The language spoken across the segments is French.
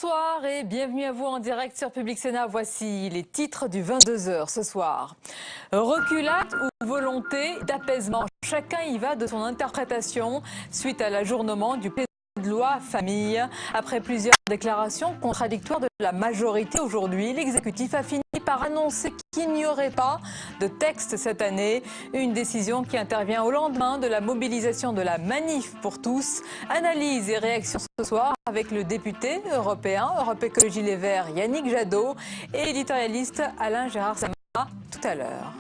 Bonsoir et bienvenue à vous en direct sur Public Sénat. Voici les titres du 22h ce soir. Reculade ou volonté d'apaisement, chacun y va de son interprétation suite à l'ajournement du projet de loi famille. Après plusieurs déclarations contradictoires de la majorité aujourd'hui, l'exécutif a fini par annoncer qu'il n'y aurait pas de texte cette année. Une décision qui intervient au lendemain de la mobilisation de la manif pour tous. Analyse et réaction ce soir avec le député européen Europe Écologie Les Verts Yannick Jadot et l'éditorialiste Alain Gérard Sama tout à l'heure.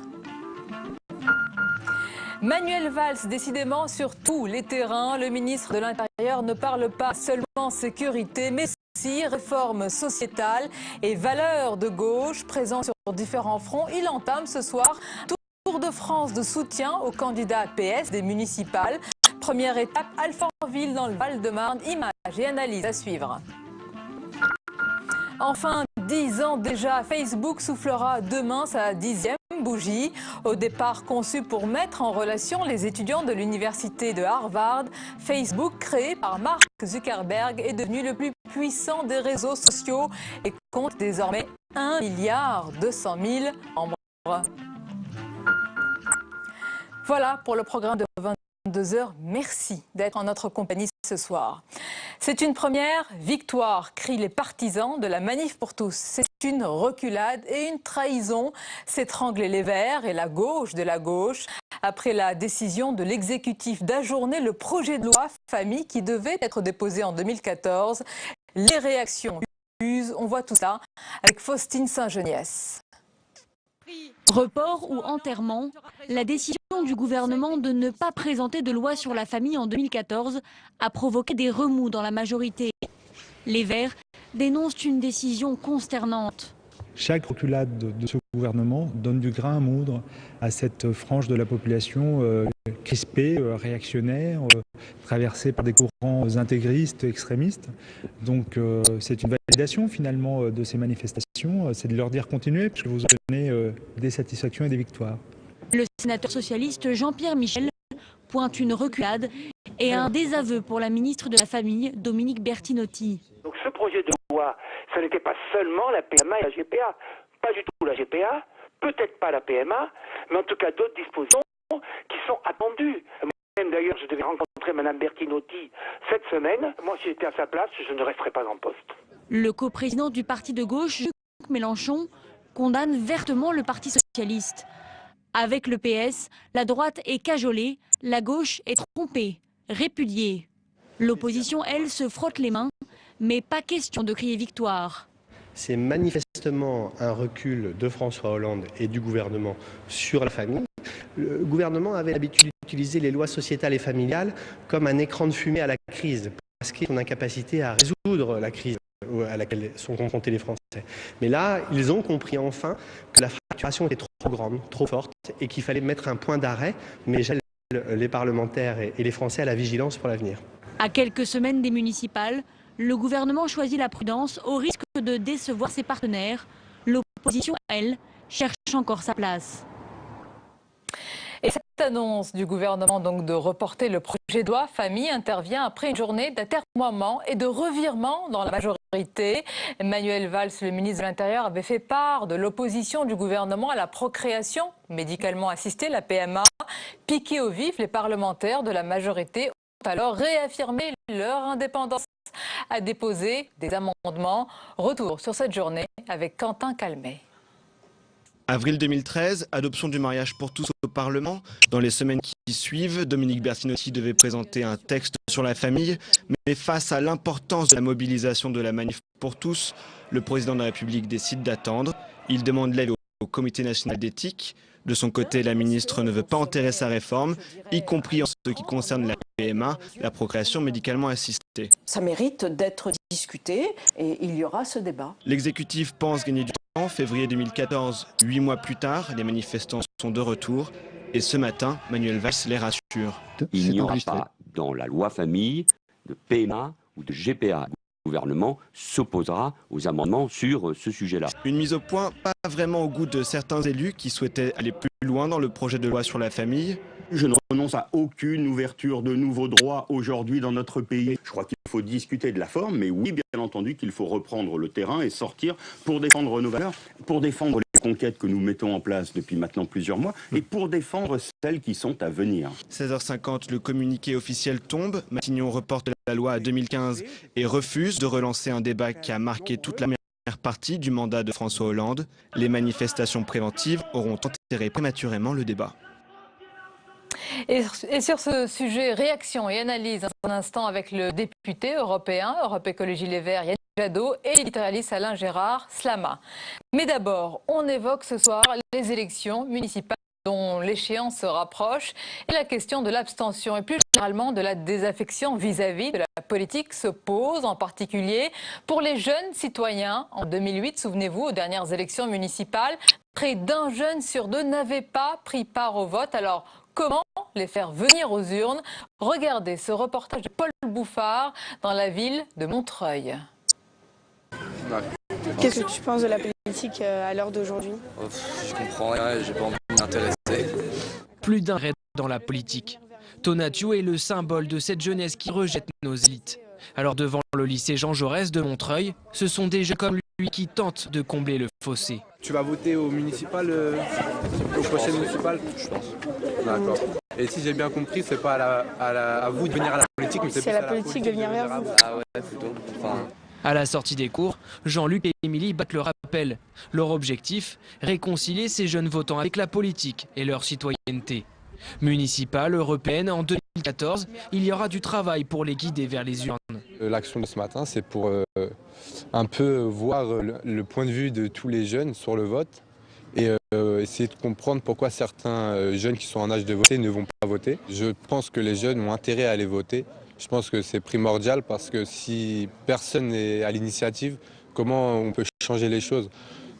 Manuel Valls, décidément sur tous les terrains, le ministre de l'Intérieur ne parle pas seulement sécurité, mais aussi réforme sociétale et valeurs de gauche. Présent sur différents fronts, il entame ce soir tour de France de soutien aux candidats PS des municipales. Première étape, Alfortville dans le Val-de-Marne. Images et analyses à suivre. Enfin, 10 ans déjà, Facebook soufflera demain sa 10e bougie. Au départ conçu pour mettre en relation les étudiants de l'université de Harvard, Facebook, créé par Mark Zuckerberg, est devenu le plus puissant des réseaux sociaux et compte désormais 1,2 milliard de membres. Voilà pour le programme de 22h. Merci d'être en notre compagnie ce soir. C'est une première victoire, crient les partisans de la manif pour tous. C'est une reculade et une trahison. S'étrangler les Verts et la gauche de la gauche après la décision de l'exécutif d'ajourner le projet de loi famille qui devait être déposé en 2014. Les réactions usent, on voit tout ça avec Faustine Saint-Geniès. Report ou enterrement, la décision du gouvernement de ne pas présenter de loi sur la famille en 2014 a provoqué des remous dans la majorité. Les Verts dénoncent une décision consternante. Chaque reculade de ce gouvernement donne du grain à moudre à cette frange de la population crispée, réactionnaire, traversée par des courants intégristes, extrémistes. Donc c'est une validation finalement de ces manifestations, c'est de leur dire continuez parce que vous obtenez des satisfactions et des victoires. Le sénateur socialiste Jean-Pierre Michel pointe une reculade et un désaveu pour la ministre de la Famille, Dominique Bertinotti. Donc ce projet de loi, ce n'était pas seulement la PMA et la GPA, pas du tout la GPA, peut-être pas la PMA, mais en tout cas d'autres dispositions qui sont attendues. Moi-même d'ailleurs, je devais rencontrer Mme Bertinotti cette semaine. Moi, si j'étais à sa place, je ne resterais pas en poste. Le coprésident du parti de gauche, Jean Mélenchon, condamne vertement le Parti socialiste. Avec le PS, la droite est cajolée, la gauche est trompée, répudiée. L'opposition, elle, se frotte les mains, mais pas question de crier victoire. C'est manifestement un recul de François Hollande et du gouvernement sur la famille. Le gouvernement avait l'habitude d'utiliser les lois sociétales et familiales comme un écran de fumée à la crise, parce qu'ils ont une incapacité à résoudre la crise à laquelle sont confrontés les Français. Mais là, ils ont compris enfin que la fracturation était trop grande, trop forte, et qu'il fallait mettre un point d'arrêt, mais j'appelle les parlementaires et les Français à la vigilance pour l'avenir. À quelques semaines des municipales, le gouvernement choisit la prudence au risque de décevoir ses partenaires. L'opposition, elle, cherche encore sa place. Et cette annonce du gouvernement donc de reporter le projet de loi famille intervient après une journée d'atermoiement et de revirement dans la majorité. Manuel Valls, le ministre de l'Intérieur, avait fait part de l'opposition du gouvernement à la procréation médicalement assistée, la PMA. Piqués au vif, les parlementaires de la majorité ont alors réaffirmé leur indépendance à déposer des amendements. Retour sur cette journée avec Quentin Calmet. Avril 2013, adoption du mariage pour tous au Parlement. Dans les semaines qui suivent, Dominique Bertinotti devait présenter un texte sur la famille. Mais face à l'importance de la mobilisation de la manif pour tous, le président de la République décide d'attendre. Il demande l'aide au Comité national d'éthique. De son côté, la ministre ne veut pas enterrer sa réforme, y compris en ce qui concerne la PMA, la procréation médicalement assistée. Ça mérite d'être discuté et il y aura ce débat. L'exécutif pense gagner du temps. Février 2014, 8 mois plus tard, les manifestants sont de retour. Et ce matin, Manuel Valls les rassure. Il n'y aura pas dans la loi famille de PMA ou de GPA. Le gouvernement s'opposera aux amendements sur ce sujet-là. Une mise au point pas vraiment au goût de certains élus qui souhaitaient aller plus loin dans le projet de loi sur la famille. Je ne renonce à aucune ouverture de nouveaux droits aujourd'hui dans notre pays. Je crois qu'il faut discuter de la forme, mais oui, bien entendu, qu'il faut reprendre le terrain et sortir pour défendre nos valeurs, pour défendre les conquêtes que nous mettons en place depuis maintenant plusieurs mois et pour défendre celles qui sont à venir. 16h50, le communiqué officiel tombe. Matignon reporte la loi à 2015 et refuse de relancer un débat qui a marqué toute la première partie du mandat de François Hollande. Les manifestations préventives auront enterré prématurément le débat. Et sur ce sujet, réaction et analyse dans un instant avec le député européen, Europe Écologie Les Verts, Yannick Jadot, et l'éditorialiste Alain Gérard Slama. Mais d'abord, on évoque ce soir les élections municipales dont l'échéance se rapproche et la question de l'abstention et plus généralement de la désaffection vis-à-vis de la politique se pose, en particulier pour les jeunes citoyens. En 2008, souvenez-vous, aux dernières élections municipales, près d'un jeune sur deux n'avait pas pris part au vote. Alors, comment les faire venir aux urnes? Regardez ce reportage de Paul Bouffard dans la ville de Montreuil. Qu'est-ce que tu penses de la politique à l'heure d'aujourd'hui? Je comprends rien, j'ai pas envie de m'intéresser. Plus d'un raid dans la politique. Tonatiuh est le symbole de cette jeunesse qui rejette nos élites. Alors devant le lycée Jean Jaurès de Montreuil, ce sont des jeunes comme lui qui tentent de combler le fossé. Tu vas voter au municipal, au prochain municipal? Je pense. D'accord. Et si j'ai bien compris, c'est pas à vous de venir à la politique, mais c'est à la politique de venir vers vous. Ah ouais, plutôt. Enfin... À la sortie des cours, Jean-Luc et Émilie battent le rappel. Leur objectif, réconcilier ces jeunes votants avec la politique et leur citoyenneté. Municipale, européenne, en 2014, il y aura du travail pour les guider vers les urnes. L'action de ce matin, c'est pour un peu voir le point de vue de tous les jeunes sur le vote et essayer de comprendre pourquoi certains jeunes qui sont en âge de voter ne vont pas voter. Je pense que les jeunes ont intérêt à aller voter. Je pense que c'est primordial parce que si personne n'est à l'initiative, comment on peut changer les choses?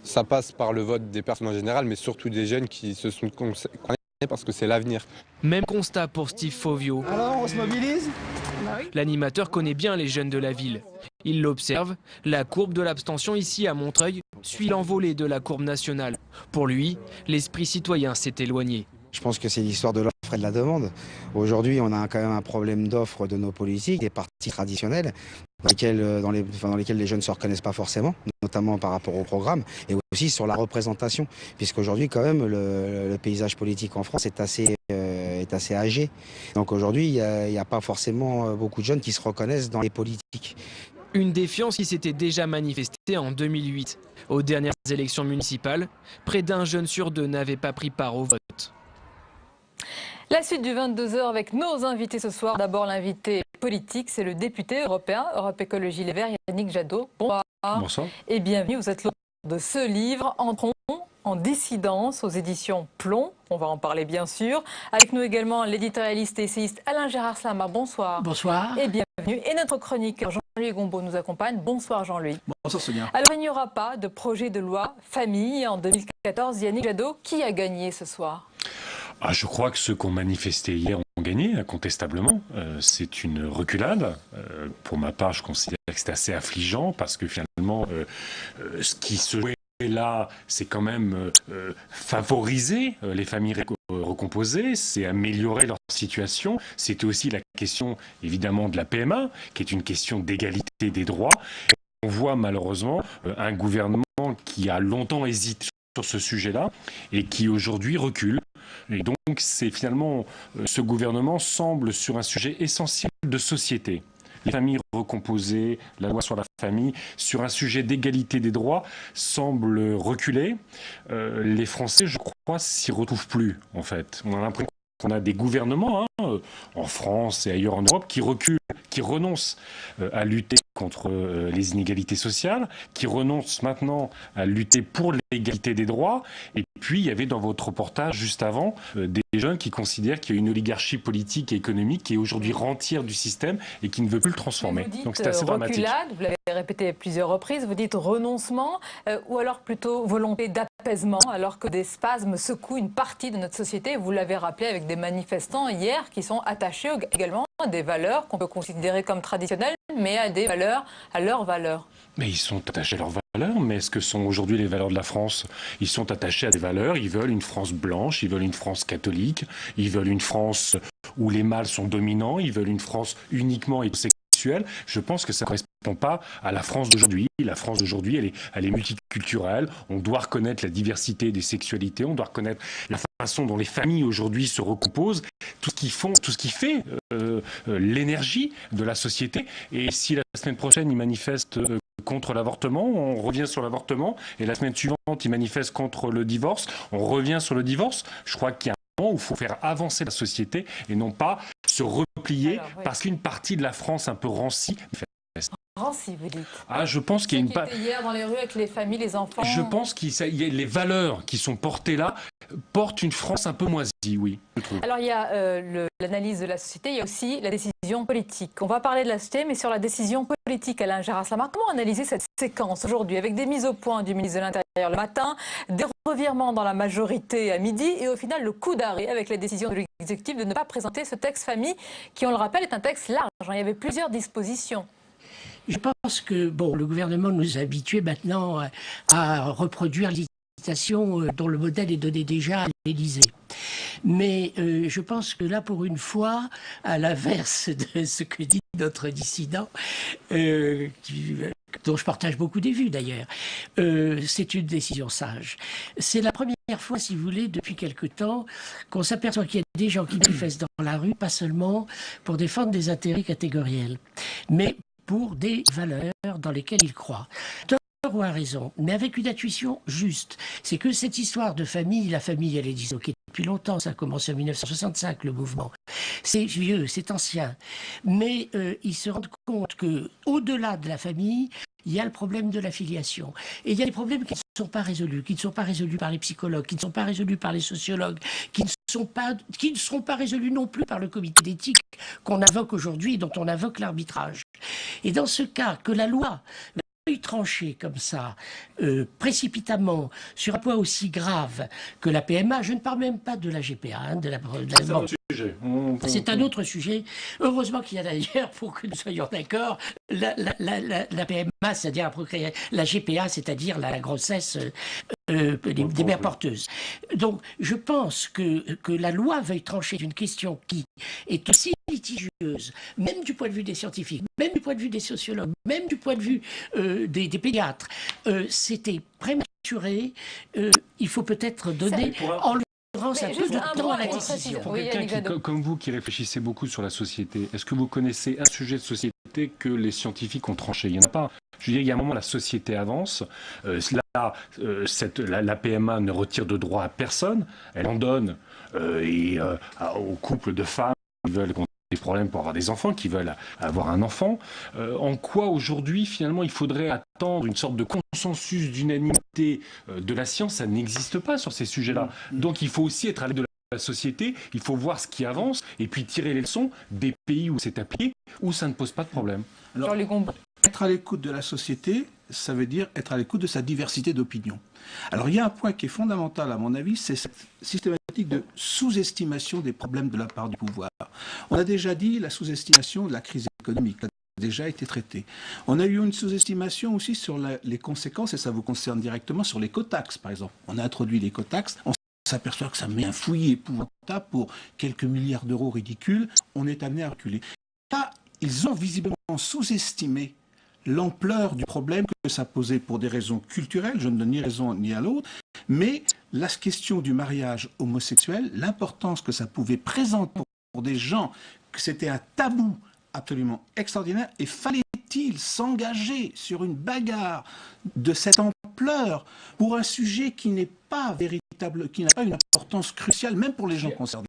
Ça passe par le vote des personnes en général, mais surtout des jeunes qui se sont concernés parce que c'est l'avenir. Même constat pour Steve Fovio. Alors, on se mobilise? L'animateur connaît bien les jeunes de la ville. Il l'observe, la courbe de l'abstention ici à Montreuil suit l'envolée de la courbe nationale. Pour lui, l'esprit citoyen s'est éloigné. Je pense que c'est l'histoire de l'offre et de la demande. Aujourd'hui, on a quand même un problème d'offre de nos politiques, des partis traditionnels, dans lesquels les jeunes ne se reconnaissent pas forcément, notamment par rapport au programme, et aussi sur la représentation, puisqu'aujourd'hui, quand même, le paysage politique en France est assez âgé. Donc aujourd'hui, il n'y a pas forcément beaucoup de jeunes qui se reconnaissent dans les politiques. Une défiance qui s'était déjà manifestée en 2008. Aux dernières élections municipales, près d'un jeune sur deux n'avait pas pris part au vote. La suite du 22h avec nos invités ce soir. D'abord l'invité politique, c'est le député européen, Europe Écologie Les Verts, Yannick Jadot. Bonsoir. Bonsoir. Et bienvenue, vous êtes l'auteur de ce livre, Entrons en dissidence aux éditions Plomb. On va en parler bien sûr. Avec nous également l'éditorialiste et essayiste Alain Gérard Slama. Bonsoir. Bonsoir. Et bienvenue. Et notre chroniqueur Jean-Louis Gombaud nous accompagne. Bonsoir Jean-Louis. Bonsoir Sonia. Alors il n'y aura pas de projet de loi famille en 2014. Yannick Jadot, qui a gagné ce soir? Je crois que ceux qui ont manifesté hier ont gagné, incontestablement. C'est une reculade. Pour ma part, je considère que c'est assez affligeant parce que finalement, ce qui se jouait là, c'est quand même favoriser les familles recomposées, c'est améliorer leur situation. C'était aussi la question, évidemment, de la PMA, qui est une question d'égalité des droits. Et on voit malheureusement un gouvernement qui a longtemps hésité sur ce sujet-là et qui aujourd'hui recule. Et donc, c'est finalement, ce gouvernement semble sur un sujet essentiel de société. Les familles recomposées, la loi sur la famille, sur un sujet d'égalité des droits, semble reculer. Les Français, je crois, s'y retrouvent plus, en fait. On a l'impression qu'on a des gouvernements, en France et ailleurs en Europe, qui reculent, qui renoncent à lutter contre les inégalités sociales, qui renoncent maintenant à lutter pour l'égalité des droits. Et puis, il y avait dans votre reportage, juste avant, des jeunes qui considèrent qu'il y a une oligarchie politique et économique qui est aujourd'hui rentière du système et qui ne veut plus le transformer. Donc c'est assez dramatique. Vous l'avez répété à plusieurs reprises, vous dites renoncement ou alors plutôt volonté d'apaisement alors que des spasmes secouent une partie de notre société. Vous l'avez rappelé avec des manifestants hier qui sont attachés également à des valeurs qu'on peut considérer comme traditionnelles, mais à des valeurs, à leurs valeurs. Mais ils sont attachés à leurs valeurs. valeurs, mais est-ce que sont aujourd'hui les valeurs de la France? Ils sont attachés à des valeurs, ils veulent une France blanche, ils veulent une France catholique, ils veulent une France où les mâles sont dominants, ils veulent une France uniquement hétérosexuelle. Je pense que ça ne correspond pas à la France d'aujourd'hui. La France d'aujourd'hui, elle est multiculturelle. On doit reconnaître la diversité des sexualités, on doit reconnaître la façon dont les familles aujourd'hui se recomposent, tout ce qui fait l'énergie de la société. Et si la semaine prochaine, ils manifestent contre l'avortement, on revient sur l'avortement, et la semaine suivante, ils manifestent contre le divorce, on revient sur le divorce. Je crois qu'il y a un moment où il faut faire avancer la société et non pas se replier parce qu'une partie de la France un peu rancie. Rancie, vous dites. Ah, je pense qu'il y a une part. Hier dans les rues avec les familles, les enfants. Je pense qu'il y a les valeurs qui sont portées là portent une France un peu moisie, oui. Alors il y a l'analyse de la société, il y a aussi la décision politique. On va parler de la société, mais sur la décision politique, Alain Gérard-Slamar, comment analyser cette séquence aujourd'hui avec des mises au point du ministre de l'Intérieur le matin, des revirements dans la majorité à midi et au final le coup d'arrêt avec la décision de l'exécutif de ne pas présenter ce texte famille qui, on le rappelle, est un texte large. Il y avait plusieurs dispositions. Je pense que le gouvernement nous a habitués maintenant à reproduire législation dont le modèle est donné déjà à l'Élysée. Mais je pense que là, pour une fois, à l'inverse de ce que dit notre dissident, dont je partage beaucoup des vues d'ailleurs, c'est une décision sage. C'est la première fois, si vous voulez, depuis quelque temps, qu'on s'aperçoit qu'il y a des gens qui manifestent dans la rue, pas seulement pour défendre des intérêts catégoriels, mais pour des valeurs dans lesquelles ils croient. Ou a raison, mais avec une intuition juste. C'est que cette histoire de famille, la famille, elle est disloquée depuis longtemps. Ça a commencé en 1965, le mouvement. C'est vieux, c'est ancien. Mais ils se rendent compte que, au-delà de la famille, il y a le problème de la filiation. Et il y a des problèmes qui ne sont pas résolus, qui ne sont pas résolus par les psychologues, qui ne sont pas résolus par les sociologues, qui ne seront pas résolus non plus par le comité d'éthique qu'on invoque aujourd'hui et dont on invoque l'arbitrage. Et dans ce cas, que la loi trancher comme ça, précipitamment, sur un point aussi grave que la PMA, je ne parle même pas de la GPA, c'est un autre sujet. Heureusement qu'il y a d'ailleurs, pour que nous soyons d'accord, la PMA, c'est-à-dire la GPA, c'est-à-dire la grossesse des mères porteuses. Donc, je pense que la loi veuille trancher d'une question qui est aussi litigieuse, même du point de vue des scientifiques, même du point de vue des sociologues, même du point de vue des pédiatres. C'était prématuré. Il faut peut-être donner en l'occurrence un peu de temps à la décision. Pour quelqu'un comme vous qui réfléchissez beaucoup sur la société, est-ce que vous connaissez un sujet de société que les scientifiques ont tranché? Il n'y en a pas. Je veux dire, il y a un moment, la société avance. La PMA ne retire de droit à personne. Elle en donne aux couples de femmes qui veulent des problèmes pour avoir des enfants, qui veulent avoir un enfant. En quoi, aujourd'hui, finalement, il faudrait attendre une sorte de consensus d'unanimité de la science? Ça n'existe pas sur ces sujets-là. Donc, il faut aussi être à l'aide de la société, il faut voir ce qui avance et puis tirer les leçons des pays où c'est appliqué, où ça ne pose pas de problème. Alors, être à l'écoute de la société, ça veut dire être à l'écoute de sa diversité d'opinions. Alors il y a un point qui est fondamental à mon avis, c'est cette systématique de sous-estimation des problèmes de la part du pouvoir. On a déjà dit la sous-estimation de la crise économique a déjà été traitée. On a eu une sous-estimation aussi sur les conséquences, et ça vous concerne directement, sur l'écotaxe par exemple. On a introduit l'écotaxe, on s'aperçoit que ça met un fouillis épouvantable pour quelques milliards d'euros ridicules, on est amené à reculer. Là, ils ont visiblement sous-estimé l'ampleur du problème que ça posait pour des raisons culturelles, je ne donne ni raison ni à l'autre, mais la question du mariage homosexuel, l'importance que ça pouvait présenter pour des gens, que c'était un tabou absolument extraordinaire, et fallait-il s'engager sur une bagarre de cette ampleur pour un sujet qui n'est pas véritable, qui n'a pas une importance cruciale, même pour les gens concernés.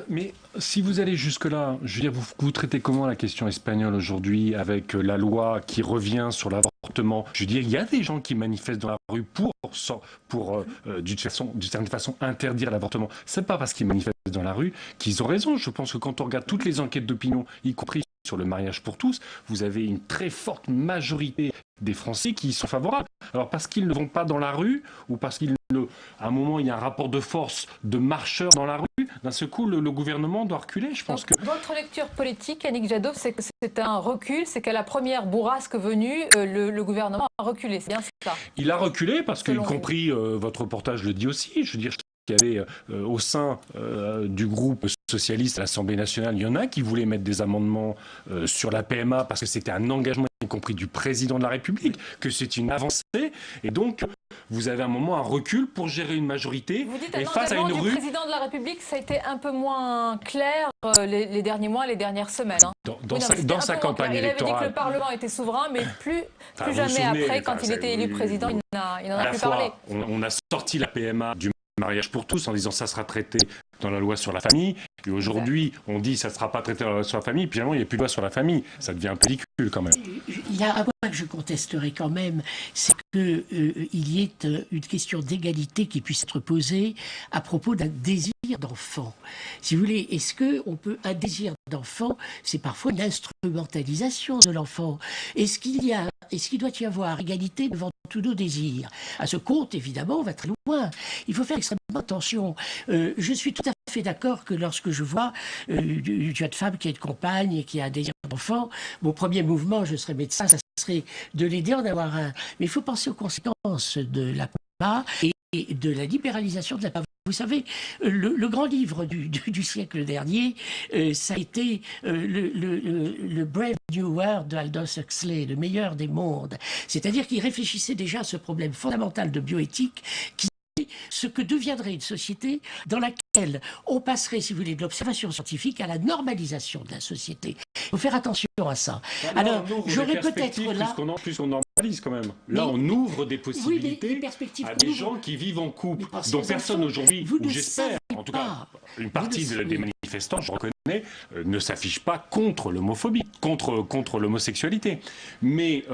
Mais si vous allez jusque-là, je veux dire, vous traitez comment la question espagnole aujourd'hui avec la loi qui revient sur l'avortement? Je veux dire, il y a des gens qui manifestent dans la rue pour d'une certaine façon, interdire l'avortement. C'est pas parce qu'ils manifestent dans la rue qu'ils ont raison. Je pense que quand on regarde toutes les enquêtes d'opinion, y compris sur le mariage pour tous, vous avez une très forte majorité des Français qui y sont favorables. Alors parce qu'ils ne vont pas dans la rue ou parce qu'ils à un moment, il y a un rapport de force de marcheurs dans la rue, d'un seul coup, le gouvernement doit reculer. Je pense que... Votre lecture politique, Yannick Jadot, c'est que c'est un recul, c'est qu'à la première bourrasque venue, le gouvernement a reculé, c'est bien ça? Il a reculé parce que, y compris, votre reportage le dit aussi, je veux dire, qu'il y avait au sein du groupe socialiste à l'Assemblée nationale, il y en a qui voulaient mettre des amendements sur la PMA parce que c'était un engagement, y compris du président de la République, que c'est une avancée. Et donc, vous avez un moment un recul pour gérer une majorité. Vous dites et face à une du rue... président de la République, ça a été un peu moins clair les derniers mois, les dernières semaines. Hein. Dans sa campagne électorale. Il avait dit que le Parlement était souverain, mais plus jamais après, quand il était élu président, il n'en a plus parlé. On a sorti la PMA du mariage pour tous en disant ça sera traité dans la loi sur la famille. Et aujourd'hui, on dit ça ne sera pas traité dans la loi sur la famille. Puis finalement, il n'y a plus de loi sur la famille. Ça devient un peu ridicule quand même. Il y a un point que je contesterai quand même, c'est qu'il y ait une question d'égalité qui puisse être posée à propos d'un désir d'enfant. Si vous voulez, est-ce qu'on peut... Un désir d'enfant, c'est parfois une instrumentalisation de l'enfant. Est-ce qu'il doit y avoir égalité devant tous nos désirs? À ce compte, évidemment, on va très loin. Il faut faire extrêmement attention. Je suis tout à fait d'accord que lorsque je vois une jeune femme qui a une compagne et qui a un désir d'enfant, mon premier mouvement, je serais médecin, ça serait de l'aider à en avoir un. Mais il faut penser aux conséquences de la PMA et de la libéralisation de la PMA. Vous savez, le grand livre du siècle dernier, ça a été le Brave New World de Aldous Huxley, le meilleur des mondes. C'est-à-dire qu'il réfléchissait déjà à ce problème fondamental de bioéthique qui est ce que deviendrait une société dans laquelle on passerait, si vous voulez, de l'observation scientifique à la normalisation de la société. Il faut faire attention à ça. Alors, j'aurais peut-être là... Plus on normalise quand même. Là, on ouvre des possibilités à des gens qui vivent en couple, dont personne aujourd'hui, ou j'espère, en tout cas, une partie des manifestants, je reconnais, ne s'affiche pas contre l'homophobie, contre l'homosexualité. Mais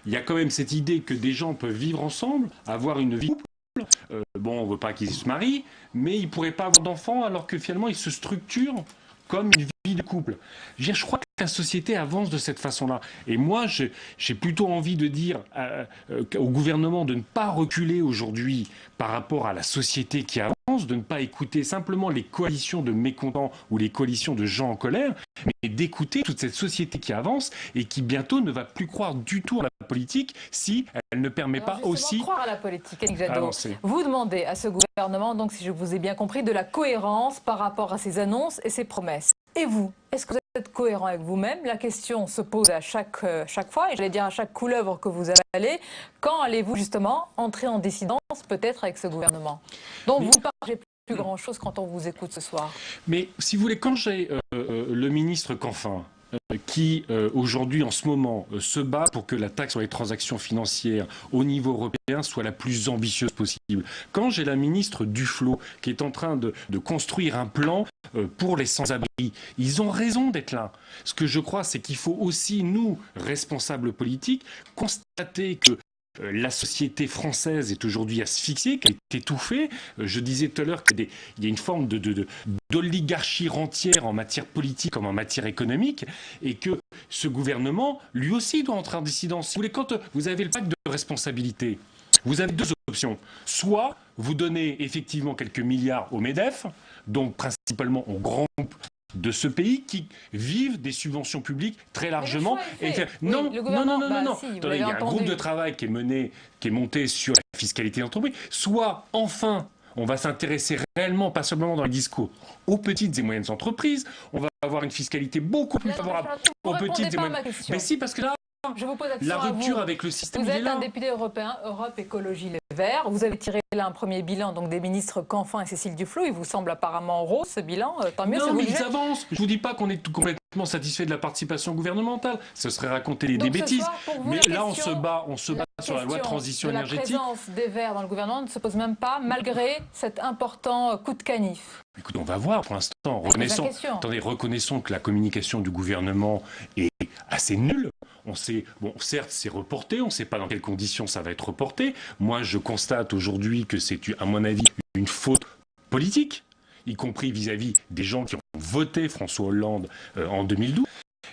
il y a quand même cette idée que des gens peuvent vivre ensemble, avoir une vie couple. Bon, on ne veut pas qu'ils se marient, mais ils ne pourraient pas avoir d'enfants alors que finalement ils se structurent comme une vie de couple. Je crois que la société avance de cette façon-là. Et moi, j'ai plutôt envie de dire au gouvernement de ne pas reculer aujourd'hui par rapport à la société qui avance, de ne pas écouter simplement les coalitions de mécontents ou les coalitions de gens en colère, mais d'écouter toute cette société qui avance et qui bientôt ne va plus croire du tout à la politique si elle ne permet pas aussi croire à la politique, Yannick Jadot. Avancer. Vous demandez à ce gouvernement, donc si je vous ai bien compris, de la cohérence par rapport à ses annonces et ses promesses. Et vous, est-ce que vous êtes cohérent avec vous-même? La question se pose à chaque fois, et j'allais dire à chaque couleuvre que vous avalez. Quand allez-vous justement entrer en dissidence, peut-être avec ce gouvernement dont vous ne partagez plus grand-chose quand on vous écoute ce soir? Mais si vous voulez, quand j'ai le ministre Canfin, qui aujourd'hui en ce moment se bat pour que la taxe sur les transactions financières au niveau européen soit la plus ambitieuse possible. Quand j'ai la ministre Duflot qui est en train de construire un plan pour les sans-abri, ils ont raison d'être là. Ce que je crois, c'est qu'il faut aussi, nous, responsables politiques, constater que la société française est aujourd'hui asphyxiée, qu'elle est étouffée. Je disais tout à l'heure qu'il y a une forme d'oligarchie rentière en matière politique comme en matière économique et que ce gouvernement, lui aussi, doit entrer en dissidence. Si vous voulez, quand vous avez le pacte de responsabilité, vous avez deux options. Soit vous donnez effectivement quelques milliards au MEDEF, donc principalement aux grands groupes de ce pays qui vivent des subventions publiques très largement. Non. Il y a un groupe de travail qui est monté sur la fiscalité d'entreprise. Soit, enfin, on va s'intéresser réellement, pas seulement dans les discours, aux petites et moyennes entreprises. On va avoir une fiscalité beaucoup plus favorable aux petites et moyennes. Mais si, parce que là, je vous pose la rupture avec le système. Vous êtes un député européen, Europe Écologie Les Verts. Vous avez tiré là un premier bilan donc des ministres Canfin et Cécile Duflot. Il vous semble apparemment rose ce bilan. Tant mieux. Non, mais ils avancent. Je ne vous dis pas qu'on est complètement satisfait de la participation gouvernementale. Ce serait raconter des bêtises. Mais là, on se bat sur la loi de transition énergétique. La présence des Verts dans le gouvernement ne se pose même pas, malgré cet important coup de canif. Écoute, on va voir pour l'instant. Reconnaissons que la communication du gouvernement est assez nulle. On sait, bon, certes, c'est reporté, on ne sait pas dans quelles conditions ça va être reporté. Moi, je constate aujourd'hui que c'est, à mon avis, une faute politique, y compris vis-à-vis des gens qui ont voté François Hollande en 2012.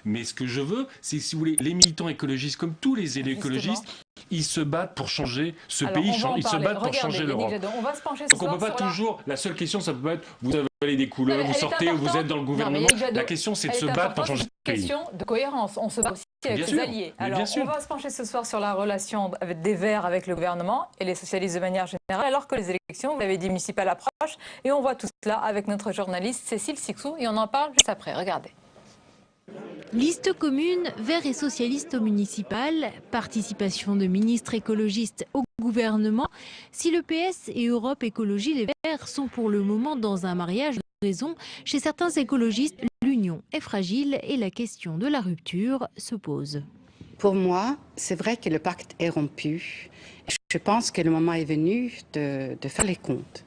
Mais ce que je veux, c'est, si vous voulez, les militants écologistes, comme tous les élus écologistes, ils se battent pour changer ce pays, ils se battent pour changer l'Europe. On va se pencher ce Donc on soir peut pas sur toujours, la seule question, ça peut pas être, vous avez des couleurs, vous sortez ou vous êtes dans le gouvernement. La question, c'est de se battre pour changer le pays. C'est une question de cohérence. On se bat aussi avec ses alliés. Alors, on va se pencher ce soir sur la relation des Verts avec le gouvernement et les socialistes de manière générale, alors que les élections, vous l'avez dit, municipales approchent. Et on voit tout cela avec notre journaliste Cécile Sixou. Et on en parle juste après. Regardez. Liste commune, Verts et socialistes au municipal, participation de ministres écologistes au gouvernement. Si le PS et Europe Écologie Les Verts sont pour le moment dans un mariage de raison, chez certains écologistes, l'union est fragile et la question de la rupture se pose. Pour moi, c'est vrai que le pacte est rompu. Je pense que le moment est venu de faire les comptes.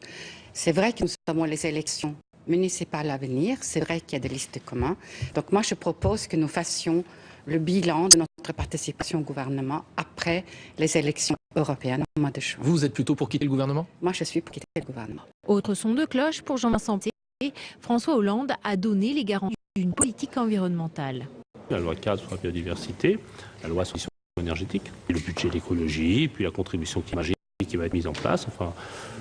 C'est vrai que nous avons les élections municipales à venir. C'est vrai qu'il y a des listes communes. Donc moi, je propose que nous fassions le bilan de notre participation au gouvernement après les élections européennes au mois de juin. Vous êtes plutôt pour quitter le gouvernement? Moi, je suis pour quitter le gouvernement. Autre son de cloche pour Jean-Vincent Santé. François Hollande a donné les garanties d'une politique environnementale. La loi cadre sur la biodiversité, la loi sur l'émission énergétique, et le budget d'écologie, puis la contribution climatique qui va être mise en place. Enfin,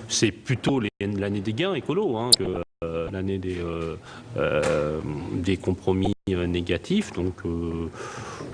c'est plutôt l'année des gains écolos que l'année des compromis négatifs. Donc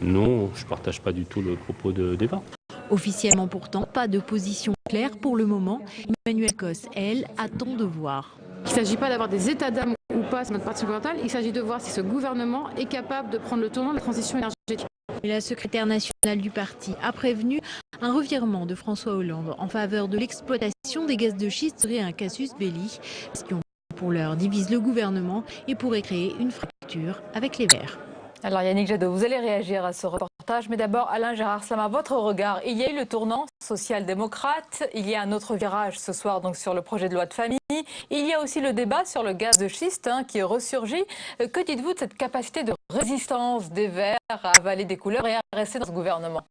non, je ne partage pas du tout le propos de débat. Officiellement pourtant, pas de position claire pour le moment. Emmanuelle Cos, elle, attend de voir. Il ne s'agit pas d'avoir des états d'âme ou pas sur notre partie gouvernementale, il s'agit de voir si ce gouvernement est capable de prendre le tournant de la transition énergétique. Et la secrétaire nationale du parti a prévenu un revirement de François Hollande en faveur de l'exploitation des gaz de schiste serait un casus belli. Question pour l'heure divise le gouvernement et pourrait créer une fracture avec les Verts. Alors Yannick Jadot, vous allez réagir à ce reportage, mais d'abord Alain Gérard Slama, votre regard. Il y a eu le tournant social-démocrate, il y a un autre virage ce soir donc sur le projet de loi de famille, il y a aussi le débat sur le gaz de schiste qui est ressurgi. Que dites-vous de cette capacité de résistance des Verts à avaler des couleurs et à rester dans ce gouvernement?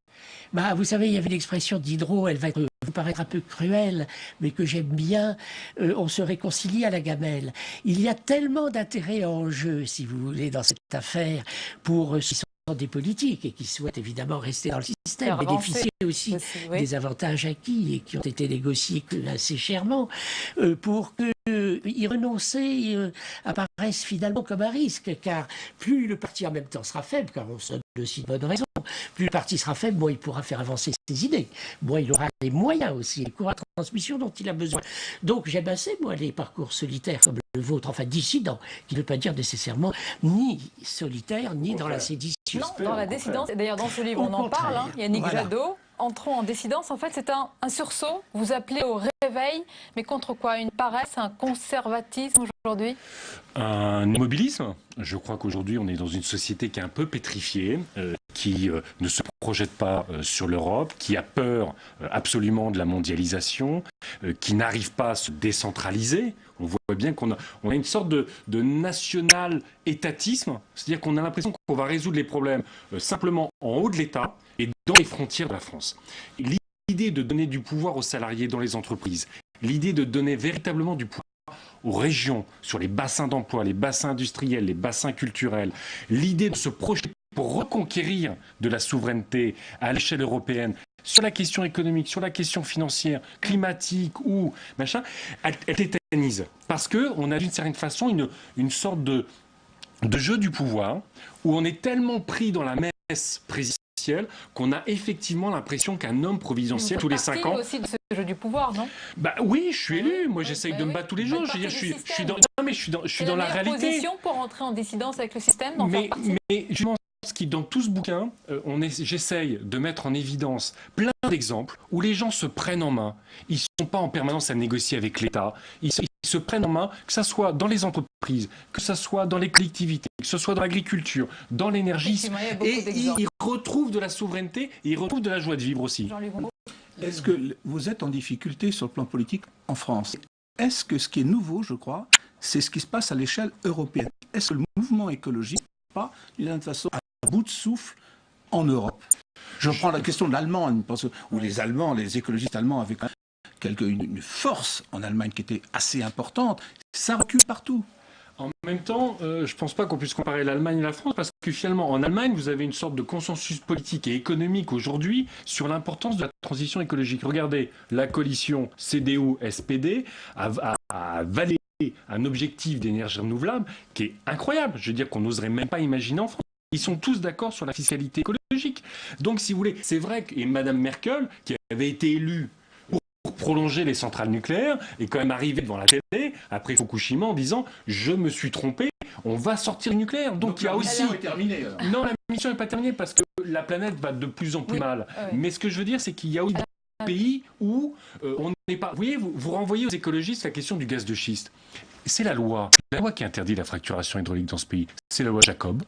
Vous savez, il y avait l'expression d'Hydro, elle va vous paraître un peu cruelle, mais que j'aime bien, on se réconcilie à la gamelle. Il y a tellement d'intérêts en jeu, si vous voulez, dans cette affaire, pour ceux qui sont des politiques et qui souhaitent évidemment rester dans le système, bénéficier aussi des avantages acquis et qui ont été négociés assez chèrement, pour que y renoncer apparaisse finalement comme un risque, car plus le parti en même temps sera faible, car on se donne aussi de bonnes raisons, plus le parti sera faible, moins il pourra faire avancer ses idées, moins il aura les moyens aussi, les courants de transmission dont il a besoin. Donc j'aime assez, moi, les parcours solitaires comme le vôtre, enfin dissident, qui ne veut pas dire nécessairement ni solitaire, ni dans la sédition. Non, dans la dissidence, et d'ailleurs dans ce livre on en parle, Yannick Jadot. Entrons en dissidence, en fait c'est un sursaut, vous appelez au réveil, mais contre quoi? Une paresse, un conservatisme aujourd'hui? Un immobilisme. Je crois qu'aujourd'hui on est dans une société qui est un peu pétrifiée, qui ne se projette pas sur l'Europe, qui a peur absolument de la mondialisation, qui n'arrive pas à se décentraliser. On voit bien qu'on a une sorte de national-étatisme, c'est-à-dire qu'on a l'impression qu'on va résoudre les problèmes simplement en haut de l'État et dans les frontières de la France. L'idée de donner du pouvoir aux salariés dans les entreprises, l'idée de donner véritablement du pouvoir aux régions sur les bassins d'emploi, les bassins industriels, les bassins culturels, l'idée de se projeter pour reconquérir de la souveraineté à l'échelle européenne, sur la question économique, sur la question financière, climatique ou machin, elle tétanise. Parce qu'on a d'une certaine façon une sorte de jeu du pouvoir où on est tellement pris dans la messe présidentielle qu'on a effectivement l'impression qu'un homme providentiel tous les 5 ans... aussi de ce jeu du pouvoir, non? Oui, je suis élu. Moi, j'essaye de me battre tous les jours. Je suis dans la réalité. C'est la position pour entrer en dissidence avec le système, d'en faire partie. Mais je pense que dans tout ce bouquin, j'essaye de mettre en évidence plein d'exemples où les gens se prennent en main. Ils ne sont pas en permanence à négocier avec l'État. Ils se prennent en main, que ce soit dans les entreprises, que ce soit dans les collectivités, que ce soit dans l'agriculture, dans l'énergie. Et ils retrouvent de la souveraineté et ils retrouvent de la joie de vivre aussi. Est-ce que vous êtes en difficulté sur le plan politique en France? Est-ce que ce qui est nouveau, je crois, c'est ce qui se passe à l'échelle européenne? Est-ce que le mouvement écologique n'est pas, d'une certaine façon, à bout de souffle en Europe? Je prends la question de l'Allemagne, où les Allemands, les écologistes allemands avaient une force en Allemagne qui était assez importante. Ça recule partout. En même temps, je ne pense pas qu'on puisse comparer l'Allemagne et la France, parce que finalement, en Allemagne, vous avez une sorte de consensus politique et économique aujourd'hui sur l'importance de la transition écologique. Regardez, la coalition CDU-SPD a validé un objectif d'énergie renouvelable qui est incroyable. Je veux dire qu'on n'oserait même pas imaginer en France. Ils sont tous d'accord sur la fiscalité écologique. Donc, si vous voulez, c'est vrai que Mme Merkel, qui avait été élue pour prolonger les centrales nucléaires, est quand même arrivée devant la télé, après Fukushima, en disant « Je me suis trompé, on va sortir du nucléaire ». Donc il y a aussi... La mission est terminée, alors. Non, la mission n'est pas terminée parce que la planète va de plus en plus mal. Mais ce que je veux dire, c'est qu'il y a aussi des pays où on n'est pas... Vous voyez, vous renvoyez aux écologistes la question du gaz de schiste. C'est la loi qui interdit la fracturation hydraulique dans ce pays. C'est la loi Jacob,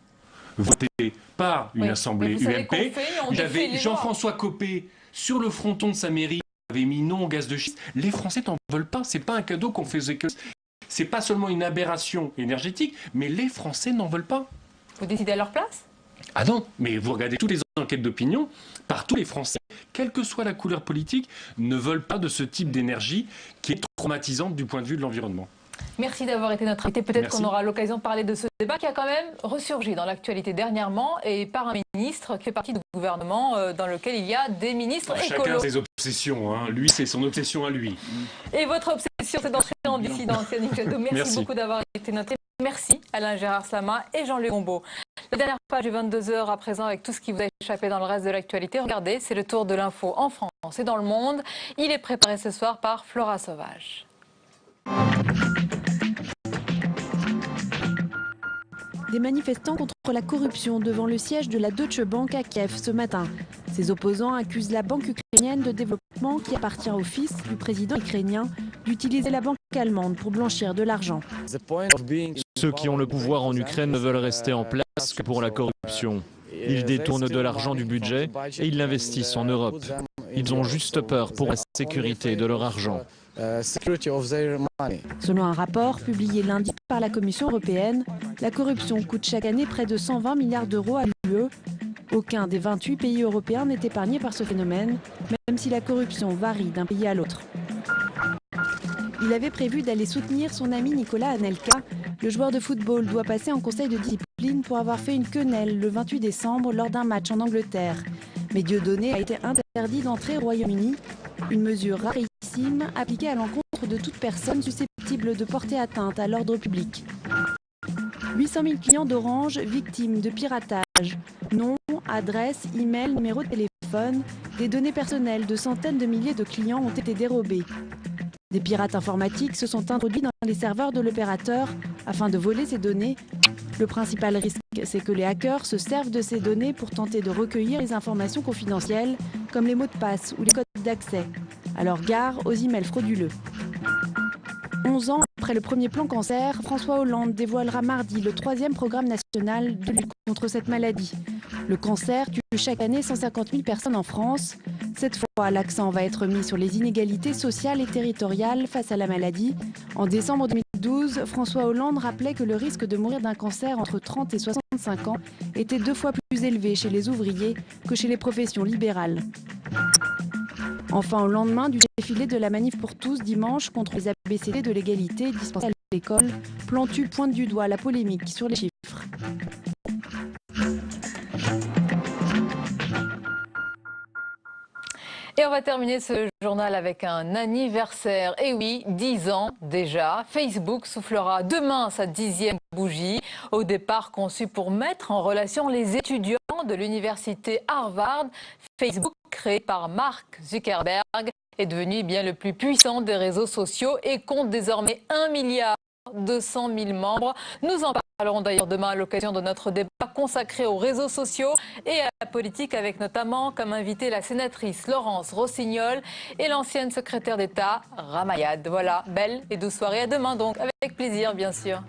votée par une assemblée UMP. Il y avait Jean-François Copé sur le fronton de sa mairie, avait mis non au gaz de schiste. Les Français n'en veulent pas. C'est pas un cadeau qu'on fait aux écoles. C'est pas seulement une aberration énergétique, mais les Français n'en veulent pas. Vous décidez à leur place? Ah non, mais vous regardez toutes les enquêtes d'opinion, partout les Français, quelle que soit la couleur politique, ne veulent pas de ce type d'énergie qui est traumatisante du point de vue de l'environnement. Merci d'avoir été notre invité. Peut-être qu'on aura l'occasion de parler de ce débat qui a quand même ressurgi dans l'actualité dernièrement et par un ministre qui fait partie du gouvernement dans lequel il y a des ministres écolos. Chacun ses obsessions, hein. Lui c'est son obsession à lui. Et votre obsession c'est d'entrer en dissidence, Yannick Jadot. Merci beaucoup d'avoir été notre invité. Merci Alain Gérard Slama et Jean-Luc Gombault. La dernière page du 22h à présent avec tout ce qui vous a échappé dans le reste de l'actualité. Regardez, c'est le tour de l'info en France et dans le monde. Il est préparé ce soir par Flora Sauvage. Des manifestants contre la corruption devant le siège de la Deutsche Bank à Kiev ce matin. Ces opposants accusent la banque ukrainienne de développement, qui appartient au fils du président ukrainien, d'utiliser la banque allemande pour blanchir de l'argent. Ceux qui ont le pouvoir en Ukraine ne veulent rester en place que pour la corruption. Ils détournent de l'argent du budget et ils l'investissent en Europe. Ils ont juste peur pour la sécurité de leur argent. Selon un rapport publié lundi par la Commission européenne, la corruption coûte chaque année près de 120 milliards d'euros à l'UE. Aucun des 28 pays européens n'est épargné par ce phénomène, même si la corruption varie d'un pays à l'autre. Il avait prévu d'aller soutenir son ami Nicolas Anelka. Le joueur de football doit passer en conseil de discipline pour avoir fait une quenelle le 28 décembre lors d'un match en Angleterre. Mais Dieudonné a été interdit d'entrer au Royaume-Uni, une mesure rarissime appliquée à l'encontre de toute personne susceptible de porter atteinte à l'ordre public. 800 000 clients d'Orange victimes de piratage. Nom, adresse, email, numéro de téléphone, des données personnelles de centaines de milliers de clients ont été dérobées. Des pirates informatiques se sont introduits dans les serveurs de l'opérateur afin de voler ces données. Le principal risque, c'est que les hackers se servent de ces données pour tenter de recueillir les informations confidentielles, comme les mots de passe ou les codes d'accès. Alors gare aux emails frauduleux. 11 ans après le premier plan cancer, François Hollande dévoilera mardi le 3e programme national de lutte contre cette maladie. Le cancer tue chaque année 150 000 personnes en France. Cette fois, l'accent va être mis sur les inégalités sociales et territoriales face à la maladie. En décembre 2012, François Hollande rappelait que le risque de mourir d'un cancer entre 30 et 65 ans était 2 fois plus élevé chez les ouvriers que chez les professions libérales. Enfin, au lendemain du défilé de la Manif pour tous dimanche contre les ABCD de l'égalité dispensés à l'école, Plantu pointe du doigt la polémique sur les chiffres. Et on va terminer ce journal avec un anniversaire. Et oui, 10 ans déjà. Facebook soufflera demain sa 10e bougie. Au départ conçu pour mettre en relation les étudiants de l'université Harvard, Facebook, créé par Mark Zuckerberg, est devenu bien le plus puissant des réseaux sociaux et compte désormais 1,2 milliard membres. Nous en parlerons d'ailleurs demain à l'occasion de notre débat consacré aux réseaux sociaux et à la politique, avec notamment comme invité la sénatrice Laurence Rossignol et l'ancienne secrétaire d'État Ramayad. Voilà, belle et douce soirée. À demain donc, avec plaisir bien sûr.